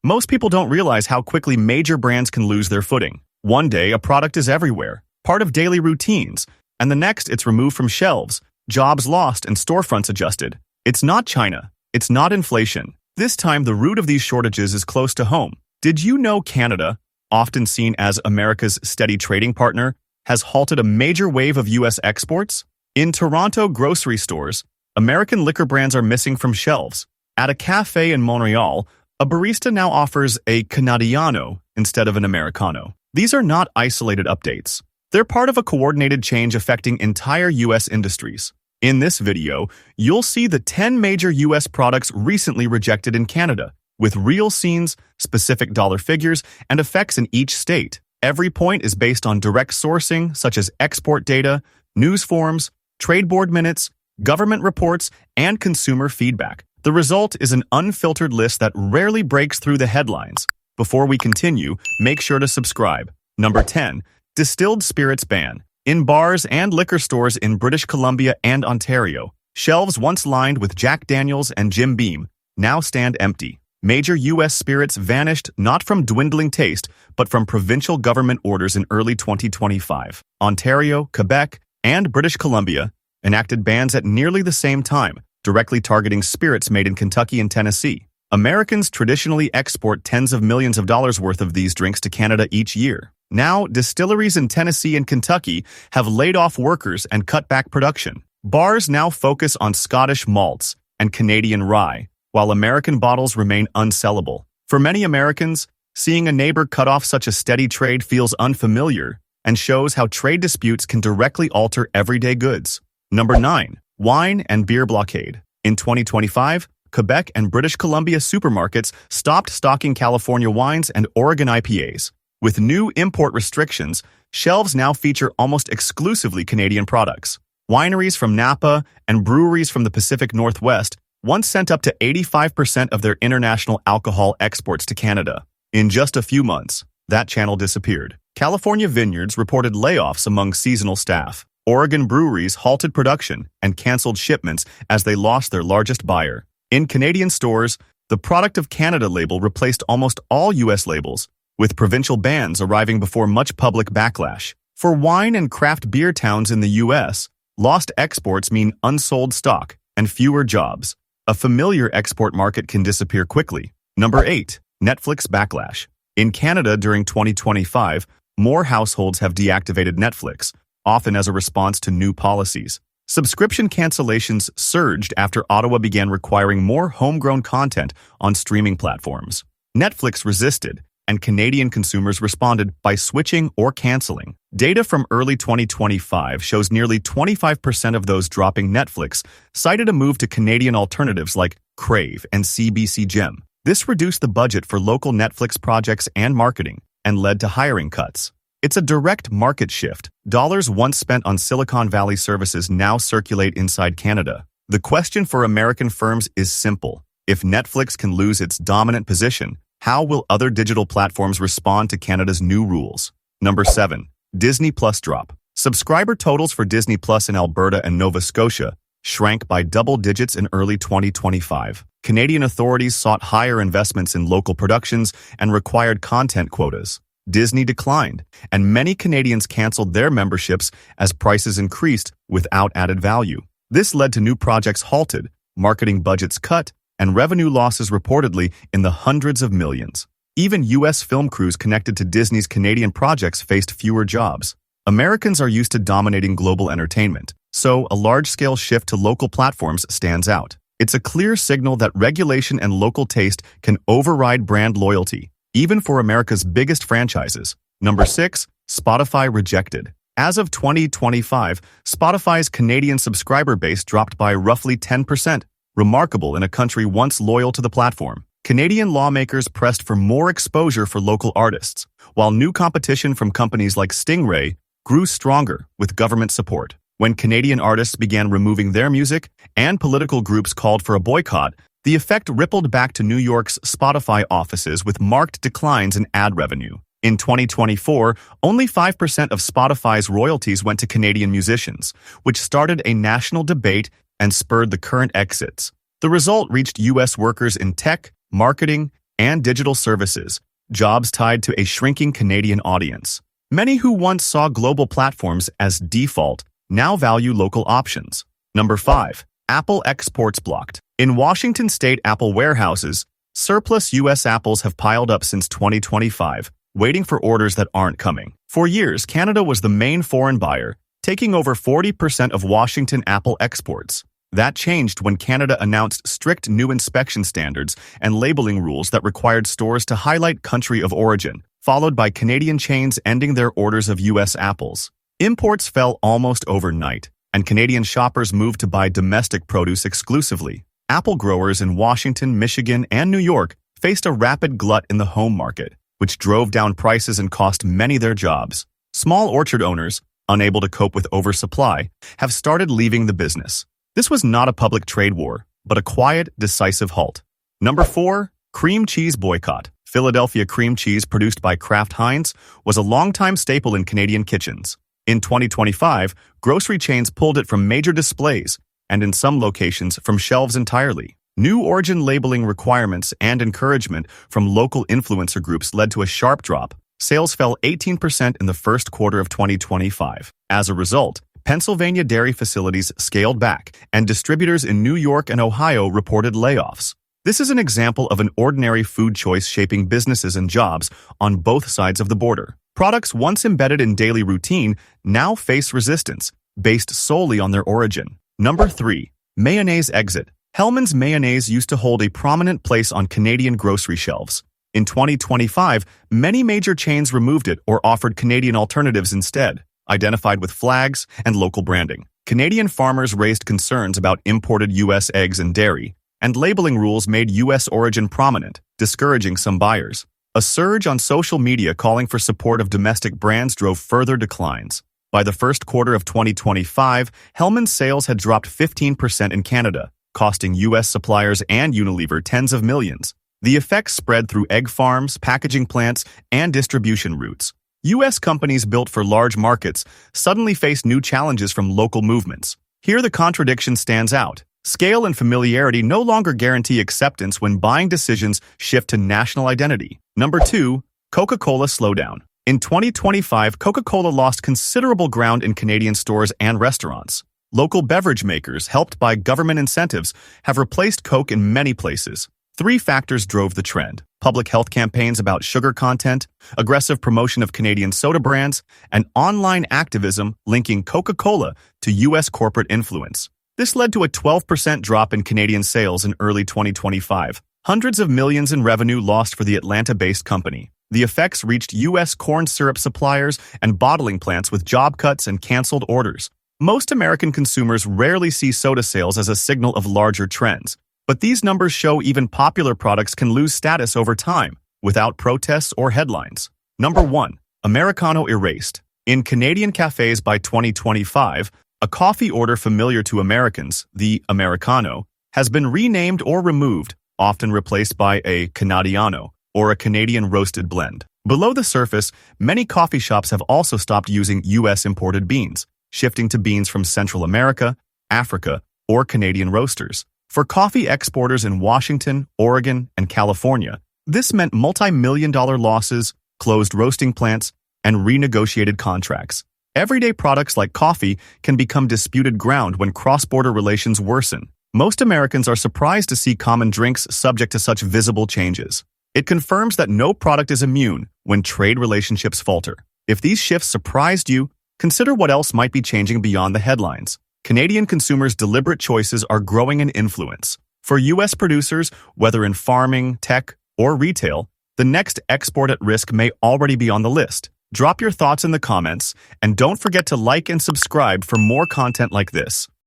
Most people don't realize how quickly major brands can lose their footing. One day, a product is everywhere, part of daily routines, and the next, it's removed from shelves, jobs lost, and storefronts adjusted. It's not China. It's not inflation. This time, the root of these shortages is close to home. Did you know Canada, often seen as America's steady trading partner, has halted a major wave of U.S. exports? In Toronto grocery stores, American liquor brands are missing from shelves. At a cafe in Montreal, a barista now offers a Canadiano instead of an Americano. These are not isolated updates. They're part of a coordinated change affecting entire U.S. industries. In this video, you'll see the 10 major U.S. products recently rejected in Canada, with real scenes, specific dollar figures, and effects in each state. Every point is based on direct sourcing, such as export data, news forums, trade board minutes, government reports, and consumer feedback. The result is an unfiltered list that rarely breaks through the headlines. Before we continue, make sure to subscribe. Number 10. Distilled spirits ban. In bars and liquor stores in British Columbia and Ontario, shelves once lined with Jack Daniel's and Jim Beam now stand empty. Major U.S. spirits vanished not from dwindling taste, but from provincial government orders in early 2025. Ontario, Quebec, and British Columbia enacted bans at nearly the same time, directly targeting spirits made in Kentucky and Tennessee. Americans traditionally export tens of millions of dollars worth of these drinks to Canada each year. Now, distilleries in Tennessee and Kentucky have laid off workers and cut back production. Bars now focus on Scottish malts and Canadian rye, while American bottles remain unsellable. For many Americans, seeing a neighbor cut off such a steady trade feels unfamiliar and shows how trade disputes can directly alter everyday goods. Number 9. Wine and beer blockade. In 2025, Quebec and British Columbia supermarkets stopped stocking California wines and Oregon IPAs. With new import restrictions, shelves now feature almost exclusively Canadian products. Wineries from Napa and breweries from the Pacific Northwest once sent up to 85% of their international alcohol exports to Canada. In just a few months, that channel disappeared. California vineyards reported layoffs among seasonal staff. Oregon breweries halted production and canceled shipments as they lost their largest buyer. In Canadian stores, the Product of Canada label replaced almost all U.S. labels, with provincial bans arriving before much public backlash. For wine and craft beer towns in the U.S., lost exports mean unsold stock and fewer jobs. A familiar export market can disappear quickly. Number 8. Netflix backlash. In Canada during 2025, more households have deactivated Netflix, often as a response to new policies. Subscription cancellations surged after Ottawa began requiring more homegrown content on streaming platforms. Netflix resisted, and Canadian consumers responded by switching or canceling. Data from early 2025 shows nearly 25% of those dropping Netflix cited a move to Canadian alternatives like Crave and CBC Gem. This reduced the budget for local Netflix projects and marketing and led to hiring cuts. It's a direct market shift. Dollars once spent on Silicon Valley services now circulate inside Canada. The question for American firms is simple. If Netflix can lose its dominant position, how will other digital platforms respond to Canada's new rules? Number 7. Disney Plus drop. Subscriber totals for Disney Plus in Alberta and Nova Scotia shrank by double digits in early 2025. Canadian authorities sought higher investments in local productions and required content quotas. Disney declined, and many Canadians canceled their memberships as prices increased without added value. This led to new projects halted, marketing budgets cut, and revenue losses reportedly in the hundreds of millions. Even U.S. film crews connected to Disney's Canadian projects faced fewer jobs. Americans are used to dominating global entertainment, so a large-scale shift to local platforms stands out. It's a clear signal that regulation and local taste can override brand loyalty, even for America's biggest franchises. Number 6. Spotify rejected. As of 2025, Spotify's Canadian subscriber base dropped by roughly 10%, remarkable in a country once loyal to the platform. Canadian lawmakers pressed for more exposure for local artists, while new competition from companies like Stingray grew stronger with government support. When Canadian artists began removing their music and political groups called for a boycott, the effect rippled back to New York's Spotify offices with marked declines in ad revenue. In 2024, only 5% of Spotify's royalties went to Canadian musicians, which started a national debate and spurred the current exits. The result reached U.S. workers in tech, marketing, and digital services, jobs tied to a shrinking Canadian audience. Many who once saw global platforms as default now value local options. Number 5. Apple exports blocked. In Washington state Apple warehouses, surplus U.S. apples have piled up since 2025, waiting for orders that aren't coming. For years, Canada was the main foreign buyer, taking over 40% of Washington apple exports. That changed when Canada announced strict new inspection standards and labeling rules that required stores to highlight country of origin, followed by Canadian chains ending their orders of U.S. apples. Imports fell almost overnight, and Canadian shoppers moved to buy domestic produce exclusively. Apple growers in Washington, Michigan, and New York faced a rapid glut in the home market, which drove down prices and cost many their jobs. Small orchard owners, unable to cope with oversupply, have started leaving the business. This was not a public trade war, but a quiet, decisive halt. Number 4. Cream cheese boycott. Philadelphia cream cheese produced by Kraft Heinz was a longtime staple in Canadian kitchens. In 2025, grocery chains pulled it from major displays, and in some locations from shelves entirely. New origin labeling requirements and encouragement from local influencer groups led to a sharp drop. Sales fell 18% in the first quarter of 2025. As a result, Pennsylvania dairy facilities scaled back, and distributors in New York and Ohio reported layoffs. This is an example of an ordinary food choice shaping businesses and jobs on both sides of the border. Products once embedded in daily routine now face resistance, based solely on their origin. Number 3. Mayonnaise exit. Hellmann's Mayonnaise used to hold a prominent place on Canadian grocery shelves. In 2025, many major chains removed it or offered Canadian alternatives instead, identified with flags and local branding. Canadian farmers raised concerns about imported U.S. eggs and dairy, and labeling rules made U.S. origin prominent, discouraging some buyers. A surge on social media calling for support of domestic brands drove further declines. By the first quarter of 2025, Hellmann's sales had dropped 15% in Canada, costing U.S. suppliers and Unilever tens of millions. The effects spread through egg farms, packaging plants, and distribution routes. U.S. companies built for large markets suddenly face new challenges from local movements. Here the contradiction stands out. Scale and familiarity no longer guarantee acceptance when buying decisions shift to national identity. Number 2. CocaCola slowdown. In 2025, Coca-Cola lost considerable ground in Canadian stores and restaurants. Local beverage makers, helped by government incentives, have replaced Coke in many places. 3 factors drove the trend: public health campaigns about sugar content, aggressive promotion of Canadian soda brands, and online activism linking Coca-Cola to U.S. corporate influence. This led to a 12% drop in Canadian sales in early 2025. Hundreds of millions in revenue lost for the Atlanta-based company. The effects reached U.S. corn syrup suppliers and bottling plants with job cuts and canceled orders. Most American consumers rarely see soda sales as a signal of larger trends, but these numbers show even popular products can lose status over time, without protests or headlines. Number 1. Americano erased. In Canadian cafes by 2025, a coffee order familiar to Americans, the Americano, has been renamed or removed, often replaced by a Canadiano, or a Canadian roasted blend. Below the surface, many coffee shops have also stopped using U.S. imported beans, shifting to beans from Central America, Africa, or Canadian roasters. For coffee exporters in Washington, Oregon, and California, this meant multi-million-dollar losses, closed roasting plants, and renegotiated contracts. Everyday products like coffee can become disputed ground when cross-border relations worsen. Most Americans are surprised to see common drinks subject to such visible changes. It confirms that no product is immune when trade relationships falter. If these shifts surprised you, consider what else might be changing beyond the headlines. Canadian consumers' deliberate choices are growing in influence. For U.S. producers, whether in farming, tech, or retail, the next export at risk may already be on the list. Drop your thoughts in the comments, and don't forget to like and subscribe for more content like this.